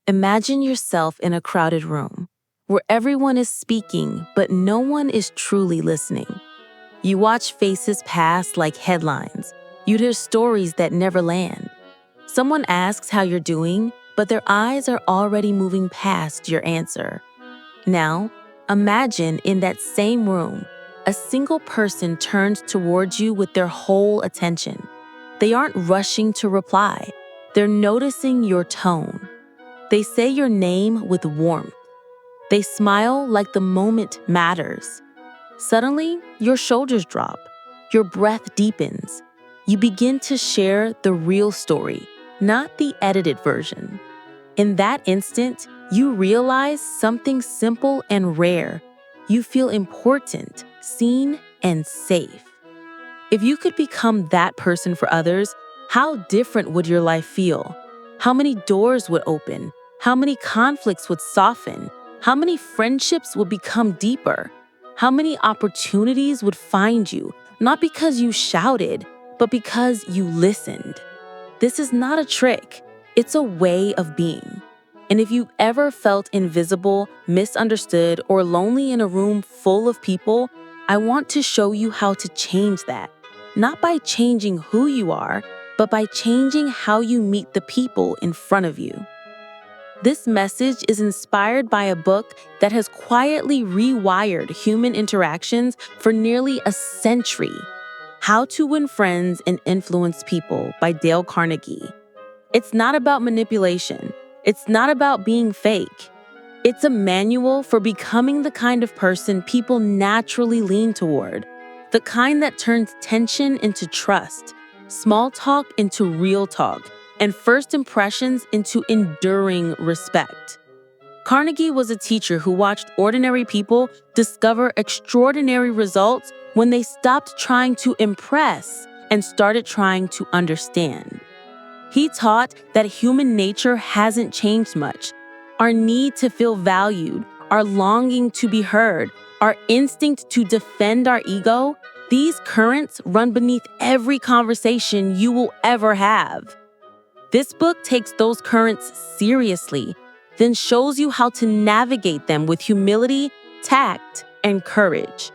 Imagine yourself in a crowded room where everyone is speaking, but no one is truly listening. You watch faces pass like headlines. You'd hear stories that never land. Someone asks how you're doing, but their eyes are already moving past your answer. Now, imagine in that same room, a single person turns towards you with their whole attention. They aren't rushing to reply. They're noticing your tone. They say your name with warmth. They smile like the moment matters. Suddenly, your shoulders drop. Your breath deepens. You begin to share the real story, not the edited version. In that instant, you realize something simple and rare. You feel important, seen, and safe. If you could become that person for others, how different would your life feel? How many doors would open? How many conflicts would soften? How many friendships would become deeper? How many opportunities would find you, not because you shouted, but because you listened? This is not a trick. It's a way of being. And if you ever felt invisible, misunderstood, or lonely in a room full of people, I want to show you how to change that. Not by changing who you are, but by changing how you meet the people in front of you. This message is inspired by a book that has quietly rewired human interactions for nearly a century. How to Win Friends and Influence People by Dale Carnegie. It's not about manipulation. It's not about being fake. It's a manual for becoming the kind of person people naturally lean toward. The kind that turns tension into trust, small talk into real talk, and first impressions into enduring respect. Carnegie was a teacher who watched ordinary people discover extraordinary results when they stopped trying to impress and started trying to understand. He taught that human nature hasn't changed much. Our need to feel valued, our longing to be heard, our instinct to defend our ego, these currents run beneath every conversation you will ever have. This book takes those currents seriously, then shows you how to navigate them with humility, tact, and courage.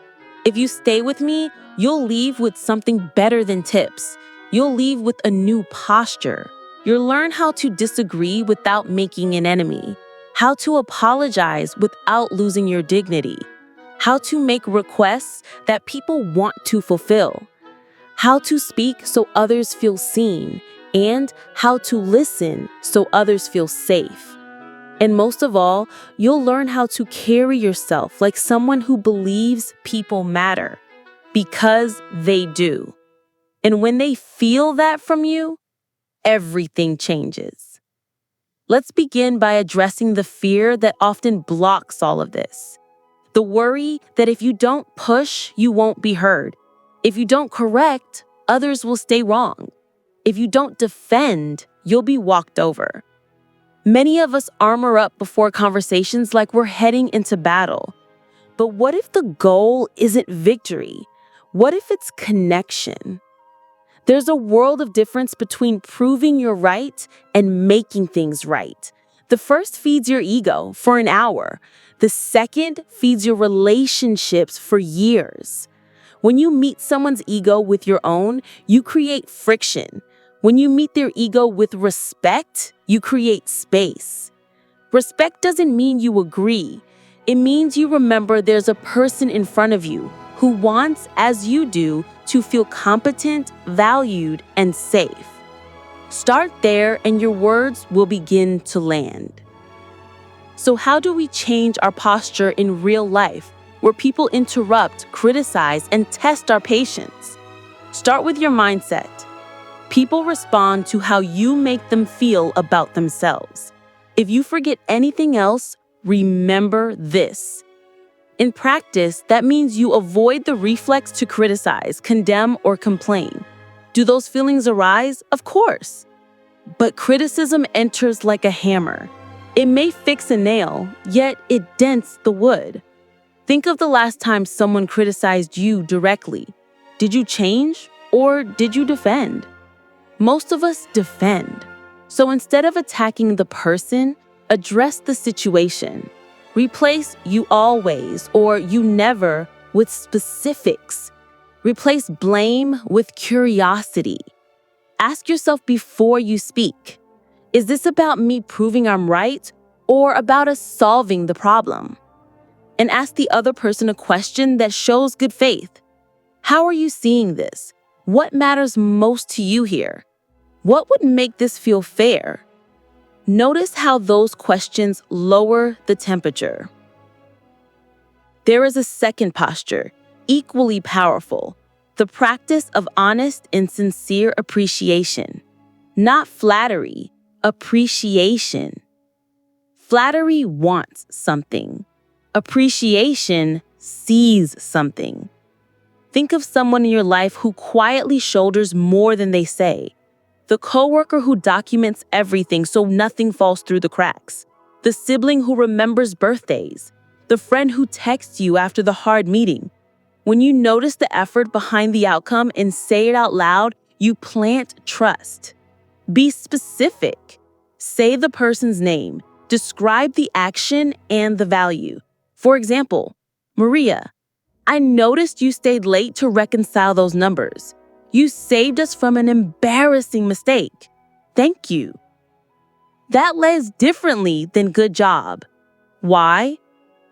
If you stay with me, you'll leave with something better than tips. You'll leave with a new posture. You'll learn how to disagree without making an enemy, how to apologize without losing your dignity, how to make requests that people want to fulfill, how to speak so others feel seen, and how to listen so others feel safe. And most of all, you'll learn how to carry yourself like someone who believes people matter, because they do. And when they feel that from you, everything changes. Let's begin by addressing the fear that often blocks all of this. The worry that if you don't push, you won't be heard. If you don't correct, others will stay wrong. If you don't defend, you'll be walked over. Many of us armor up before conversations like we're heading into battle. But what if the goal isn't victory? What if it's connection? There's a world of difference between proving you're right and making things right. The first feeds your ego for an hour. The second feeds your relationships for years. When you meet someone's ego with your own, you create friction. When you meet their ego with respect, you create space. Respect doesn't mean you agree. It means you remember there's a person in front of you who wants, as you do, to feel competent, valued, and safe. Start there and your words will begin to land. So how do we change our posture in real life, where people interrupt, criticize, and test our patience? Start with your mindset. People respond to how you make them feel about themselves. If you forget anything else, remember this. In practice, that means you avoid the reflex to criticize, condemn, or complain. Do those feelings arise? Of course. But criticism enters like a hammer. It may fix a nail, yet it dents the wood. Think of the last time someone criticized you directly. Did you change or did you defend? Most of us defend. So instead of attacking the person, Address the situation. Replace "you always" or "you never" with specifics. Replace blame with curiosity. Ask yourself before you speak, is this about me proving I'm right or about us solving the problem? And ask the other person a question that shows good faith. How are you seeing this? What matters most to you here? What would make this feel fair? Notice how those questions lower the temperature. There is a second posture, equally powerful, the practice of honest and sincere appreciation. Not flattery, appreciation. Flattery wants something. Appreciation sees something. Think of someone in your life who quietly shoulders more than they say. The coworker who documents everything so nothing falls through the cracks. The sibling who remembers birthdays. The friend who texts you after the hard meeting. When you notice the effort behind the outcome and say it out loud, you plant trust. Be specific. Say the person's name. Describe the action and the value. For example, Maria, I noticed you stayed late to reconcile those numbers. You saved us from an embarrassing mistake. Thank you. That lays differently than good job. Why?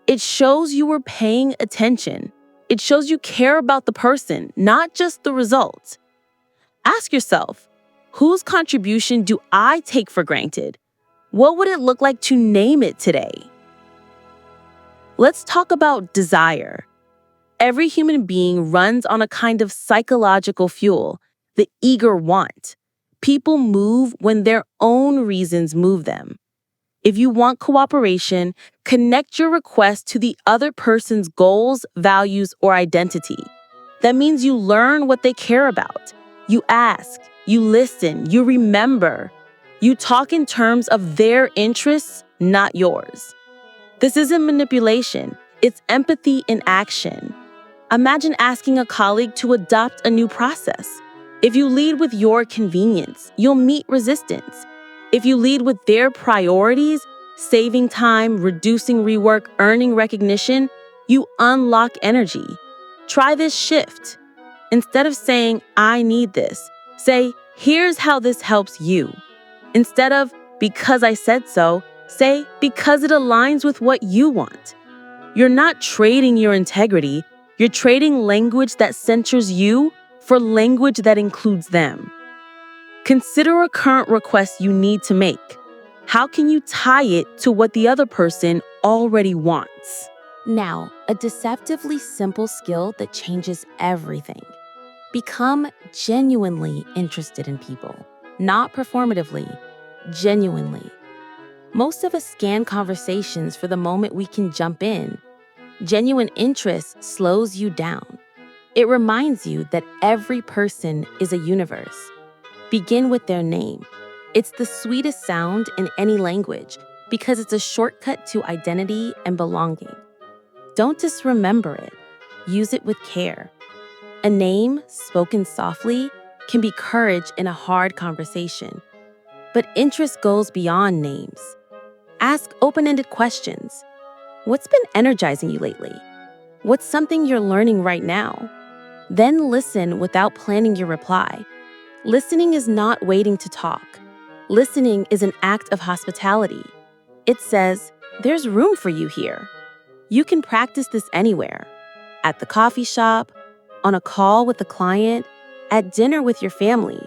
It shows you were paying attention. It shows you care about the person, not just the result. Ask yourself, whose contribution do I take for granted? What would it look like to name it today? Let's talk about desire. Every human being runs on a kind of psychological fuel, the eager want. People move when their own reasons move them. If you want cooperation, connect your request to the other person's goals, values, or identity. That means you learn what they care about. You ask, you listen, you remember. You talk in terms of their interests, not yours. This isn't manipulation, it's empathy in action. Imagine asking a colleague to adopt a new process. If you lead with your convenience, you'll meet resistance. If you lead with their priorities, saving time, reducing rework, earning recognition, you unlock energy. Try this shift. Instead of saying, I need this, say, here's how this helps you. Instead of, because I said so, say, because it aligns with what you want. You're not trading your integrity. You're trading language that centers you for language that includes them. Consider a current request you need to make. How can you tie it to what the other person already wants? Now, a deceptively simple skill that changes everything. Become genuinely interested in people, not performatively, genuinely. Most of us scan conversations for the moment we can jump in. Genuine interest slows you down. It reminds you that every person is a universe. Begin with their name. It's the sweetest sound in any language because it's a shortcut to identity and belonging. Don't just remember it. Use it with care. A name, spoken softly, can be courage in a hard conversation. But interest goes beyond names. Ask open-ended questions. What's been energizing you lately? What's something you're learning right now? Then listen without planning your reply. Listening is not waiting to talk. Listening is an act of hospitality. It says, there's room for you here. You can practice this anywhere. At the coffee shop, on a call with a client, at dinner with your family.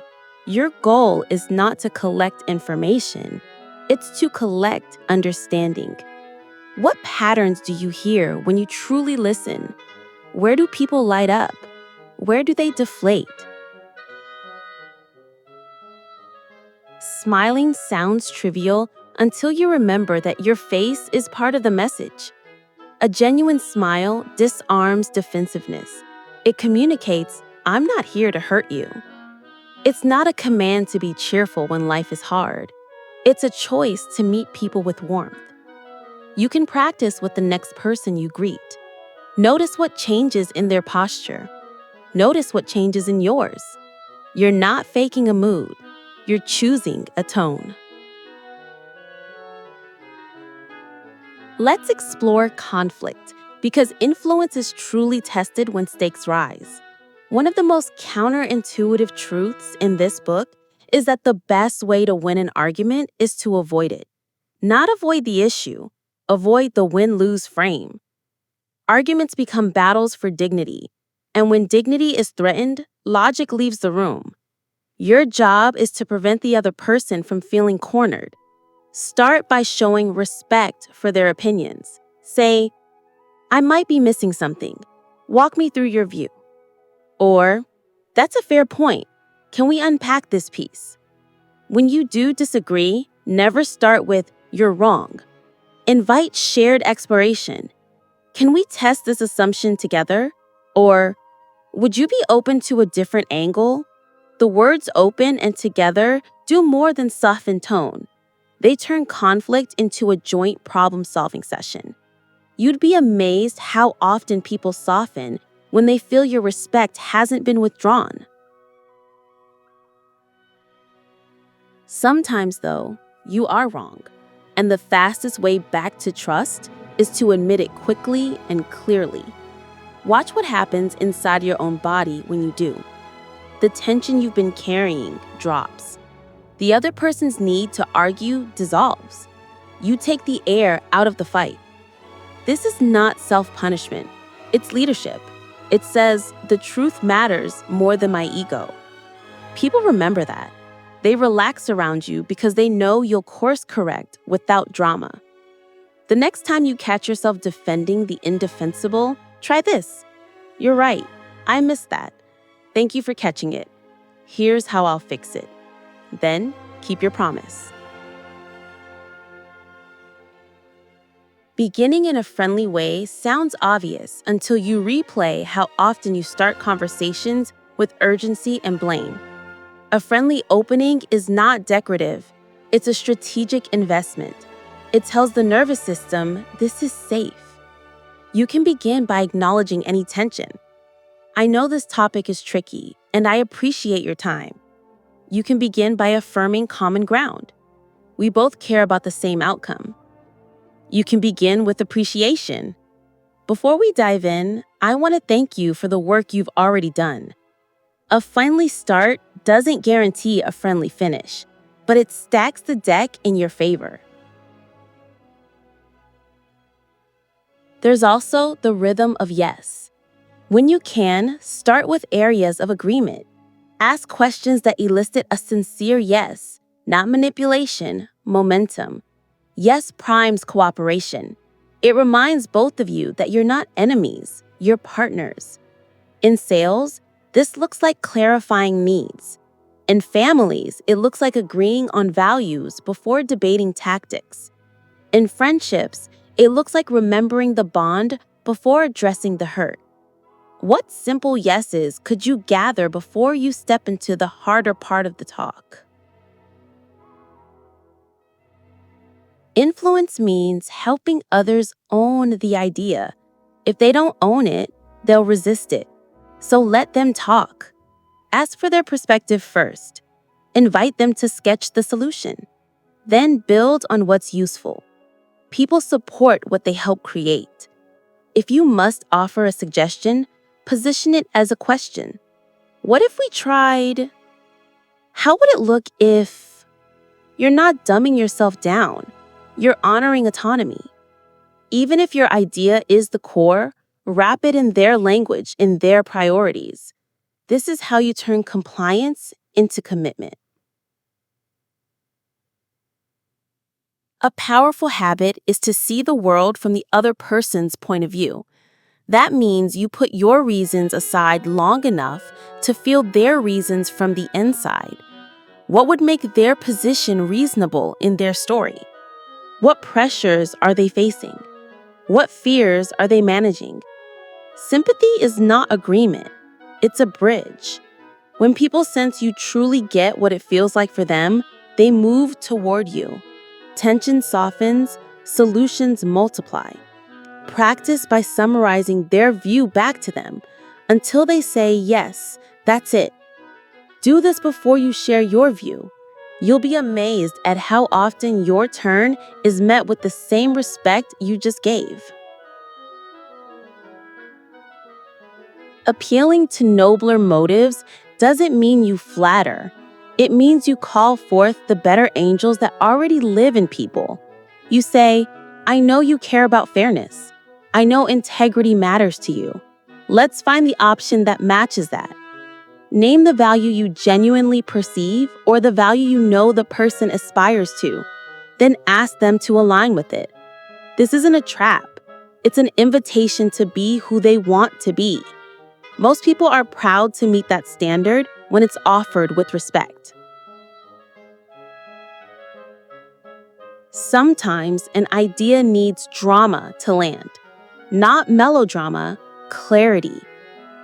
Your goal is not to collect information. It's to collect understanding. What patterns do you hear when you truly listen? Where do people light up? Where do they deflate? Smiling sounds trivial until you remember that your face is part of the message. A genuine smile disarms defensiveness. It communicates, I'm not here to hurt you. It's not a command to be cheerful when life is hard. It's a choice to meet people with warmth. You can practice with the next person you greet. Notice what changes in their posture. Notice what changes in yours. You're not faking a mood. You're choosing a tone. Let's explore conflict, because influence is truly tested when stakes rise. One of the most counterintuitive truths in this book is that the best way to win an argument is to avoid it. Not avoid the issue, avoid the win-lose frame. Arguments become battles for dignity, and when dignity is threatened, logic leaves the room. Your job is to prevent the other person from feeling cornered. Start by showing respect for their opinions. Say, I might be missing something. Walk me through your view. Or, that's a fair point. Can we unpack this piece? When you do disagree, never start with, you're wrong. Invite shared exploration. Can we test this assumption together? Or, would you be open to a different angle? The words open and together do more than soften tone. They turn conflict into a joint problem-solving session. You'd be amazed how often people soften when they feel your respect hasn't been withdrawn. Sometimes, though, you are wrong, and the fastest way back to trust is to admit it quickly and clearly. Watch what happens inside your own body when you do. The tension you've been carrying drops. The other person's need to argue dissolves. You take the air out of the fight. This is not self-punishment. It's leadership. It says, the truth matters more than my ego. People remember that. They relax around you because they know you'll course correct without drama. The next time you catch yourself defending the indefensible, try this. You're right. I missed that. Thank you for catching it. Here's how I'll fix it. Then, keep your promise. Beginning in a friendly way sounds obvious until you replay how often you start conversations with urgency and blame. A friendly opening is not decorative. It's a strategic investment. It tells the nervous system, this is safe. You can begin by acknowledging any tension. I know this topic is tricky, and I appreciate your time. You can begin by affirming common ground. We both care about the same outcome. You can begin with appreciation. Before we dive in, I want to thank you for the work you've already done. A friendly start doesn't guarantee a friendly finish, but it stacks the deck in your favor. There's also the rhythm of yes. When you can, start with areas of agreement. Ask questions that elicit a sincere yes, not manipulation, momentum. Yes primes cooperation. It reminds both of you that you're not enemies, you're partners. In sales, this looks like clarifying needs. In families, it looks like agreeing on values before debating tactics. In friendships, it looks like remembering the bond before addressing the hurt. What simple yeses could you gather before you step into the harder part of the talk? Influence means helping others own the idea. If they don't own it, they'll resist it. So let them talk. Ask for their perspective first. Invite them to sketch the solution. Then build on what's useful. People support what they help create. If you must offer a suggestion, position it as a question. What if we tried? How would it look if? You're not dumbing yourself down. You're honoring autonomy. Even if your idea is the core, wrap it in their language, in their priorities. This is how you turn compliance into commitment. A powerful habit is to see the world from the other person's point of view. That means you put your reasons aside long enough to feel their reasons from the inside. What would make their position reasonable in their story? What pressures are they facing? What fears are they managing? Sympathy is not agreement. It's a bridge. When people sense you truly get what it feels like for them, they move toward you. Tension softens, solutions multiply. Practice by summarizing their view back to them until they say, yes, that's it. Do this before you share your view. You'll be amazed at how often your turn is met with the same respect you just gave. Appealing to nobler motives doesn't mean you flatter. It means you call forth the better angels that already live in people. You say, I know you care about fairness. I know integrity matters to you. Let's find the option that matches that. Name the value you genuinely perceive or the value you know the person aspires to. Then ask them to align with it. This isn't a trap. It's an invitation to be who they want to be. Most people are proud to meet that standard when it's offered with respect. Sometimes an idea needs drama to land. Not melodrama, clarity.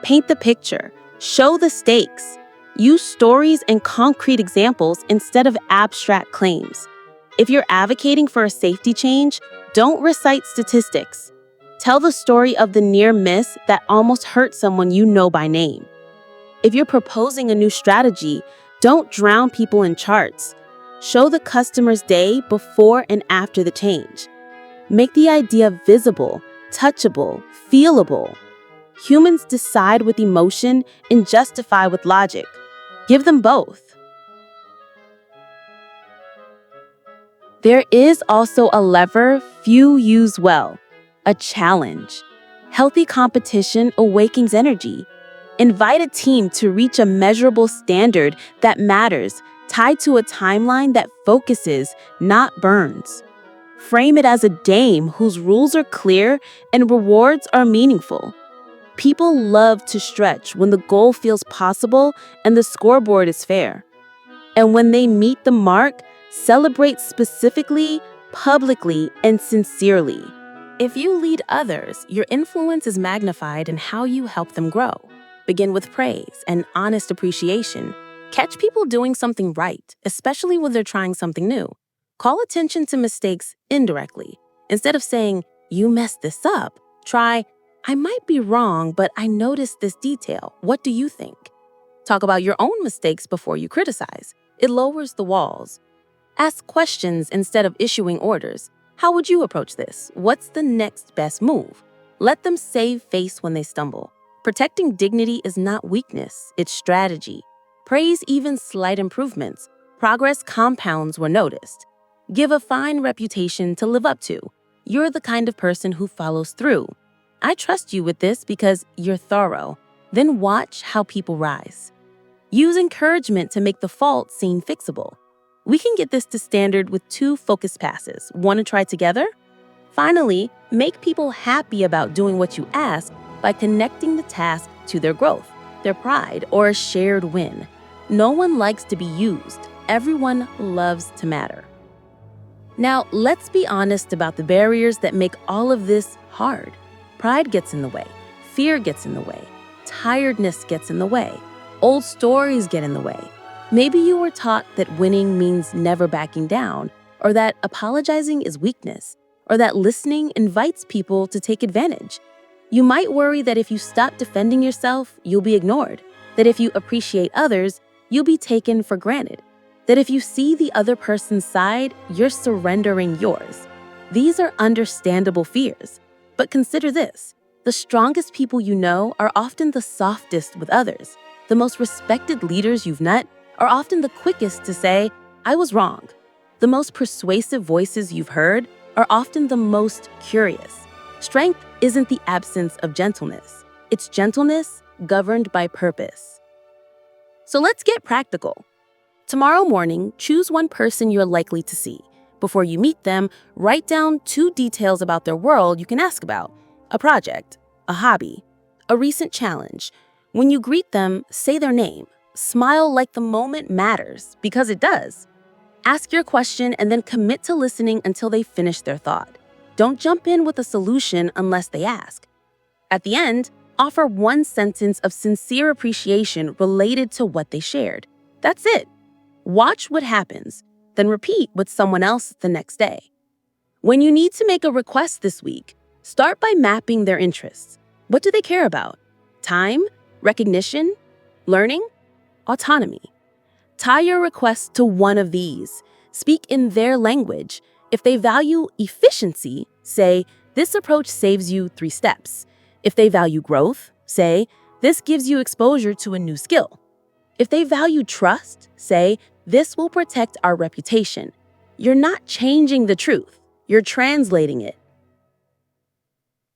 Paint the picture. Show the stakes. Use stories and concrete examples instead of abstract claims. If you're advocating for a safety change, don't recite statistics. Tell the story of the near miss that almost hurt someone you know by name. If you're proposing a new strategy, don't drown people in charts. Show the customer's day before and after the change. Make the idea visible, touchable, feelable. Humans decide with emotion and justify with logic. Give them both. There is also a lever few use well, a challenge. Healthy competition awakens energy. Invite a team to reach a measurable standard that matters, tied to a timeline that focuses, not burns. Frame it as a game whose rules are clear and rewards are meaningful. People love to stretch when the goal feels possible and the scoreboard is fair. And when they meet the mark, celebrate specifically, publicly, and sincerely. If you lead others, your influence is magnified in how you help them grow. Begin with praise and honest appreciation. Catch people doing something right, especially when they're trying something new. Call attention to mistakes indirectly. Instead of saying, you messed this up, try, I might be wrong, but I noticed this detail. What do you think? Talk about your own mistakes before you criticize. It lowers the walls. Ask questions instead of issuing orders. How would you approach this? What's the next best move? Let them save face when they stumble. Protecting dignity is not weakness, it's strategy. Praise even slight improvements. Progress compounds where noticed. Give a fine reputation to live up to. You're the kind of person who follows through. I trust you with this because you're thorough. Then watch how people rise. Use encouragement to make the fault seem fixable. We can get this to standard with 2 focused passes. Want to try together? Finally, make people happy about doing what you ask by connecting the task to their growth, their pride, or a shared win. No one likes to be used. Everyone loves to matter. Now, let's be honest about the barriers that make all of this hard. Pride gets in the way. Fear gets in the way. Tiredness gets in the way. Old stories get in the way. Maybe you were taught that winning means never backing down, or that apologizing is weakness, or that listening invites people to take advantage. You might worry that if you stop defending yourself, you'll be ignored, that if you appreciate others, you'll be taken for granted, that if you see the other person's side, you're surrendering yours. These are understandable fears. But consider this, the strongest people you know are often the softest with others. The most respected leaders you've met are often the quickest to say, I was wrong. The most persuasive voices you've heard are often the most curious. Strength isn't the absence of gentleness. It's gentleness governed by purpose. So let's get practical. Tomorrow morning, choose one person you're likely to see. Before you meet them, write down 2 details about their world you can ask about. A project, a hobby, a recent challenge. When you greet them, say their name. Smile like the moment matters, because it does. Ask your question and then commit to listening until they finish their thought. Don't jump in with a solution unless they ask. At the end, offer 1 sentence of sincere appreciation related to what they shared. That's it. Watch what happens, then repeat with someone else the next day. When you need to make a request this week, start by mapping their interests. What do they care about? Time? Recognition? Learning? Autonomy. Tie your request to one of these. Speak in their language. If they value efficiency, say, "This approach saves you 3 steps." If they value growth, say, "This gives you exposure to a new skill." If they value trust, say, "This will protect our reputation." You're not changing the truth, you're translating it.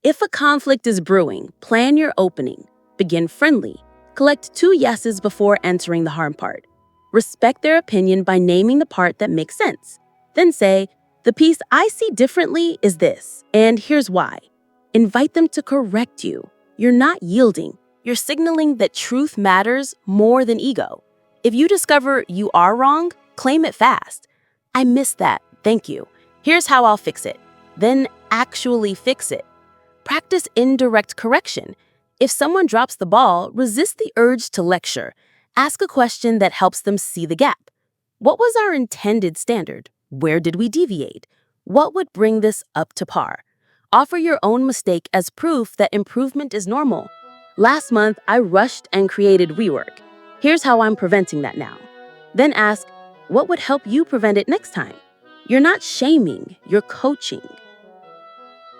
If a conflict is brewing, plan your opening. Begin friendly. Collect 2 yeses before entering the hard part. Respect their opinion by naming the part that makes sense. Then say, "The piece I see differently is this, and here's why." Invite them to correct you. You're not yielding. You're signaling that truth matters more than ego. If you discover you are wrong, claim it fast. "I missed that, thank you. Here's how I'll fix it." Then actually fix it. Practice indirect correction. If someone drops the ball, resist the urge to lecture. Ask a question that helps them see the gap. What was our intended standard? Where did we deviate? What would bring this up to par? Offer your own mistake as proof that improvement is normal. "Last month, I rushed and created rework. Here's how I'm preventing that now." Then ask, "What would help you prevent it next time?" You're not shaming, you're coaching.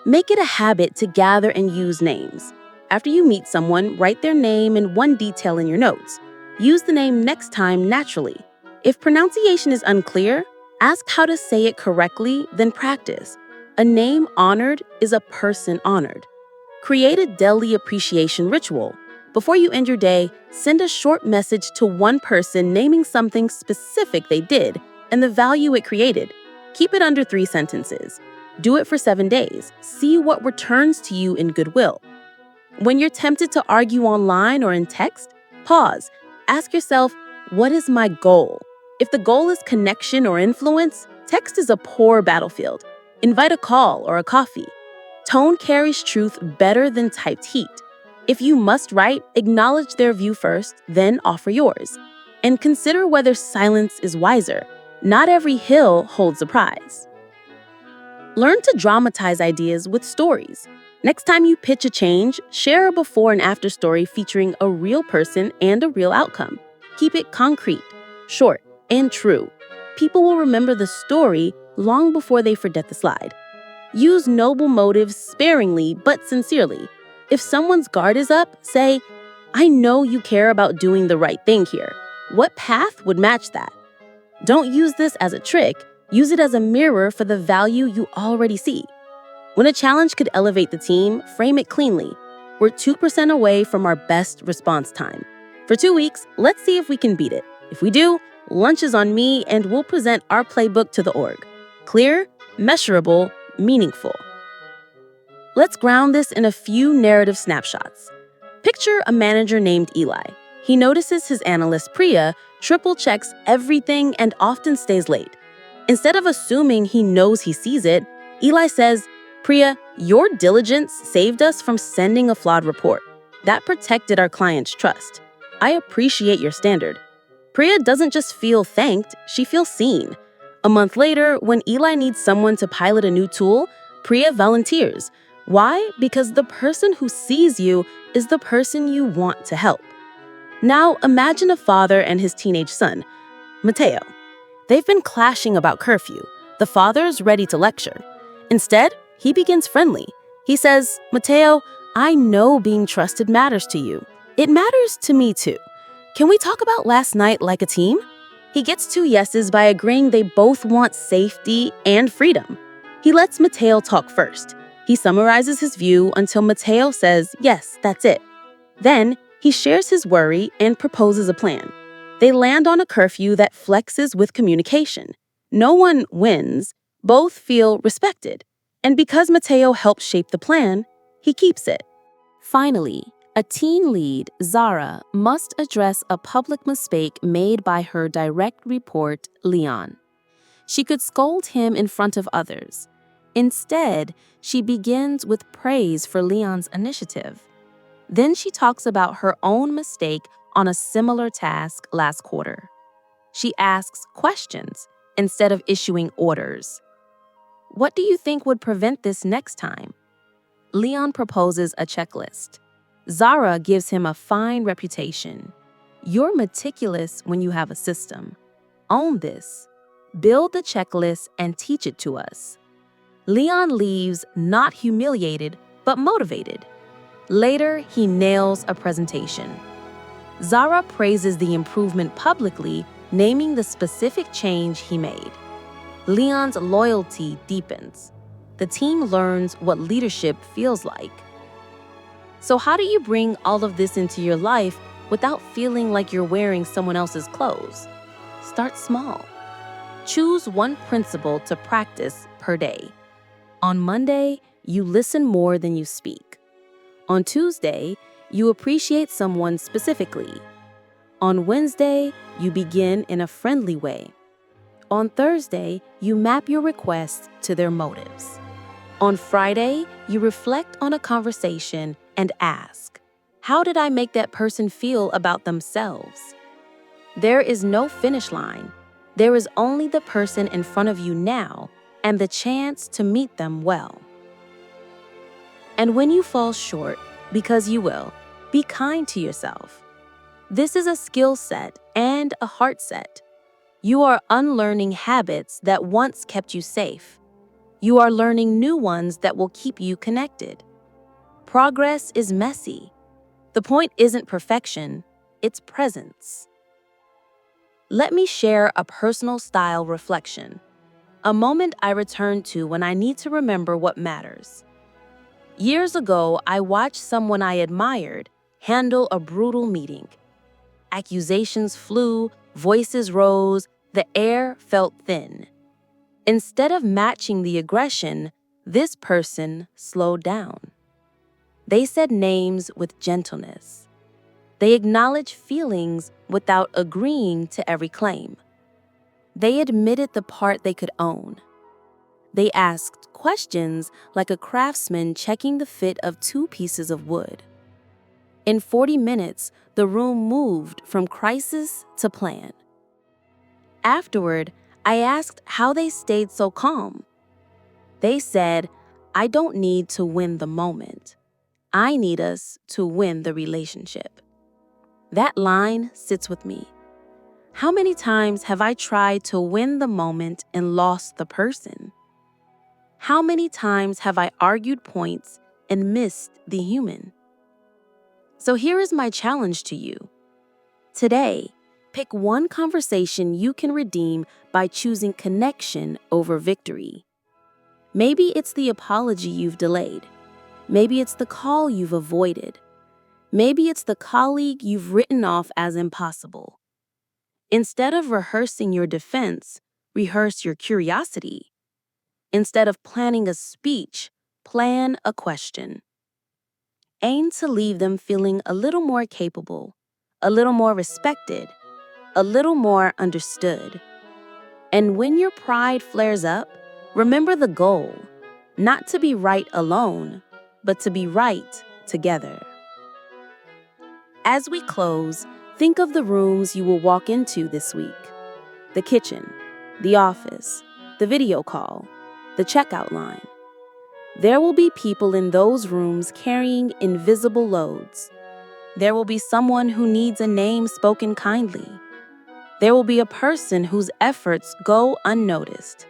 Make it a habit to gather and use names. After you meet someone, write their name and one detail in your notes. Use the name next time naturally. If pronunciation is unclear, ask how to say it correctly, then practice. A name honored is a person honored. Create a daily appreciation ritual. Before you end your day, send a short message to one person naming something specific they did and the value it created. Keep it under 3 sentences. Do it for 7 days. See what returns to you in goodwill. When you're tempted to argue online or in text, pause. Ask yourself, what is my goal? If the goal is connection or influence, text is a poor battlefield. Invite a call or a coffee. Tone carries truth better than typed heat. If you must write, acknowledge their view first, then offer yours. And consider whether silence is wiser. Not every hill holds a prize. Learn to dramatize ideas with stories. Next time you pitch a change, share a before and after story featuring a real person and a real outcome. Keep it concrete, short, and true. People will remember the story long before they forget the slide. Use noble motives sparingly but sincerely. If someone's guard is up, say, "I know you care about doing the right thing here. What path would match that?" Don't use this as a trick. Use it as a mirror for the value you already see. When a challenge could elevate the team, frame it cleanly. We're 2% away from our best response time. For 2 weeks, let's see if we can beat it. If we do, lunch is on me and we'll present our playbook to the org. Clear, measurable, meaningful. Let's ground this in a few narrative snapshots. Picture a manager named Eli. He notices his analyst Priya triple checks everything and often stays late. Instead of assuming he knows he sees it, Eli says, "Priya, your diligence saved us from sending a flawed report. That protected our client's trust. I appreciate your standard." Priya doesn't just feel thanked, she feels seen. A month later, when Eli needs someone to pilot a new tool, Priya volunteers. Why? Because the person who sees you is the person you want to help. Now imagine a father and his teenage son, Mateo. They've been clashing about curfew. The father's ready to lecture. Instead, he begins friendly. He says, "Mateo, I know being trusted matters to you. It matters to me too. Can we talk about last night like a team?" He gets 2 yeses by agreeing they both want safety and freedom. He lets Mateo talk first. He summarizes his view until Mateo says, "Yes, that's it." Then, he shares his worry and proposes a plan. They land on a curfew that flexes with communication. No one wins, both feel respected. And because Mateo helped shape the plan, he keeps it. Finally, a teen lead, Zara, must address a public mistake made by her direct report, Leon. She could scold him in front of others. Instead, she begins with praise for Leon's initiative. Then she talks about her own mistake on a similar task last quarter. She asks questions instead of issuing orders. "What do you think would prevent this next time?" Leon proposes a checklist. Zara gives him a fine reputation. You're meticulous when you have a system. Own this. Build the checklist and teach it to us. Leon leaves not humiliated, but motivated. Later, he nails a presentation. Zara praises the improvement publicly, naming the specific change he made. Leon's loyalty deepens. The team learns what leadership feels like. So how do you bring all of this into your life without feeling like you're wearing someone else's clothes? Start small. Choose one principle to practice per day. On Monday, you listen more than you speak. On Tuesday, you appreciate someone specifically. On Wednesday, you begin in a friendly way. On Thursday, you map your requests to their motives. On Friday, you reflect on a conversation and ask, how did I make that person feel about themselves? There is no finish line. There is only the person in front of you now and the chance to meet them well. And when you fall short, because you will, be kind to yourself. This is a skill set and a heart set. You are unlearning habits that once kept you safe. You are learning new ones that will keep you connected. Progress is messy. The point isn't perfection, it's presence. Let me share a personal style reflection, a moment I return to when I need to remember what matters. Years ago, I watched someone I admired handle a brutal meeting. Accusations flew, voices rose, the air felt thin. Instead of matching the aggression, this person slowed down. They said names with gentleness. They acknowledged feelings without agreeing to every claim. They admitted the part they could own. They asked questions like a craftsman checking the fit of two pieces of wood. In 40 minutes, the room moved from crisis to plan. Afterward, I asked how they stayed so calm. They said, I don't need to win the moment. I need us to win the relationship. That line sits with me. How many times have I tried to win the moment and lost the person? How many times have I argued points and missed the human? So here is my challenge to you. Today, pick one conversation you can redeem by choosing connection over victory. Maybe it's the apology you've delayed. Maybe it's the call you've avoided. Maybe it's the colleague you've written off as impossible. Instead of rehearsing your defense, rehearse your curiosity. Instead of planning a speech, plan a question. Aim to leave them feeling a little more capable, a little more respected, a little more understood. And when your pride flares up, remember the goal, not to be right alone, but to be right together. As we close, think of the rooms you will walk into this week. The kitchen, the office, the video call, the checkout line. There will be people in those rooms carrying invisible loads. There will be someone who needs a name spoken kindly. There will be a person whose efforts go unnoticed.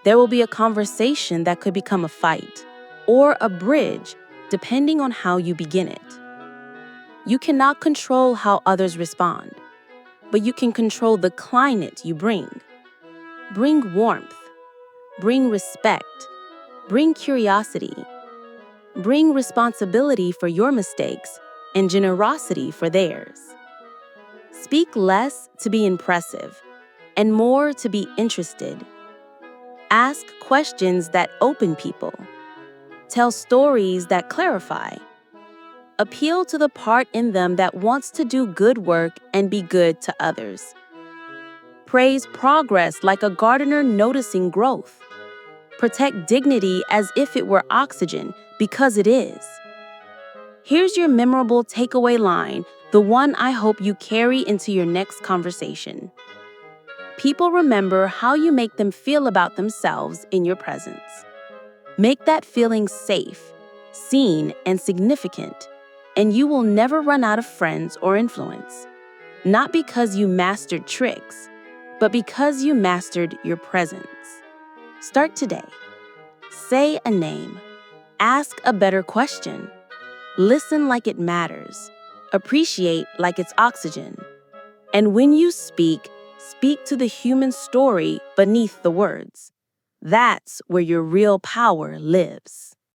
There will be a conversation that could become a fight or a bridge, depending on how you begin it. You cannot control how others respond, but you can control the climate you bring. Bring warmth. Bring respect. Bring curiosity. Bring responsibility for your mistakes and generosity for theirs. Speak less to be impressive and more to be interested. Ask questions that open people. Tell stories that clarify. Appeal to the part in them that wants to do good work and be good to others. Praise progress like a gardener noticing growth. Protect dignity as if it were oxygen, because it is. Here's your memorable takeaway line, the one I hope you carry into your next conversation. People remember how you make them feel about themselves in your presence. Make that feeling safe, seen, and significant, and you will never run out of friends or influence. not because you mastered tricks, but because you mastered your presence. Start today. Say a name. Ask a better question. Listen like it matters. Appreciate like it's oxygen. And when you speak, speak to the human story beneath the words. That's where your real power lives.